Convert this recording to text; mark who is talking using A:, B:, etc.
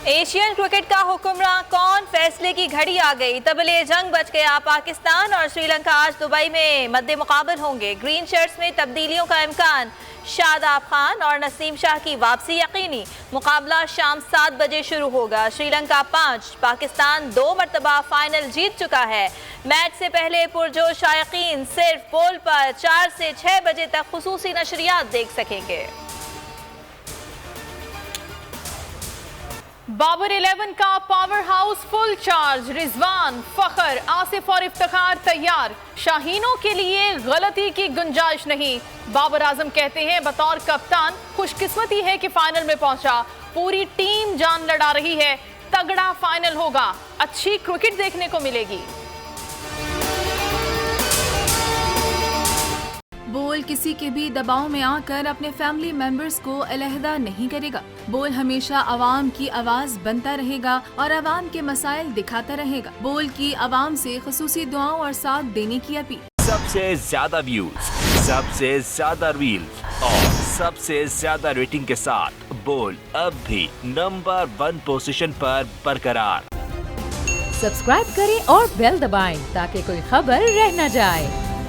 A: Asian cricket का हुक्मरान कौन, फैसले की घड़ी आ गई। तबले जंग बच गया। पाकिस्तान और श्रीलंका आज दुबई में मद्दे मुकाबल होंगे। ग्रीन शर्ट्स में तब्दीलियों का इम्कान। शादाब खान और नसीम शाह की वापसी यकीनी। मुकाबला शाम 7 बजे शुरू होगा। श्रीलंका 5, पाकिस्तान 2 मरतबा फाइनल जीत चुका है। मैच से पहले पुरजोश शायकीन सिर्फ पोल पर 4 से 6 बजे तक खुसूसी नशरियात देख सकेंगे।
B: बाबर 11 का power house full charge. Rizwan, Fakhar, Asif और इफ्तिखार तैयार। शाहीनों के लिए गलती की गुंजाइश नहीं। बाबर आजम कहते हैं बतौर कप्तान खुशकिस्मती है कि फाइनल में पहुंचा। पूरी टीम जान लड़ा रही है। तगड़ा फाइनल होगा। अच्छी क्रिकेट देखने को मिलेगी।
C: बोल किसी के भी दबाव में आकर अपने फैमिली मेंबर्स को अलहदा नहीं करेगा। बोल हमेशा आवाम की आवाज बनता रहेगा और आवाम के मसाइल दिखाता रहेगा। बोल की आवाम से खुसूसी दुआओं और साथ देने की अपील।
D: सबसे ज्यादा व्यूज, सबसे ज्यादा रील्स और सबसे ज्यादा रेटिंग के साथ बोल अब भी नंबर 1 पोजीशन पर बरकरार।
E: सब्सक्राइब करें और बेल दबाएं ताकि कोई खबर रह न जाए।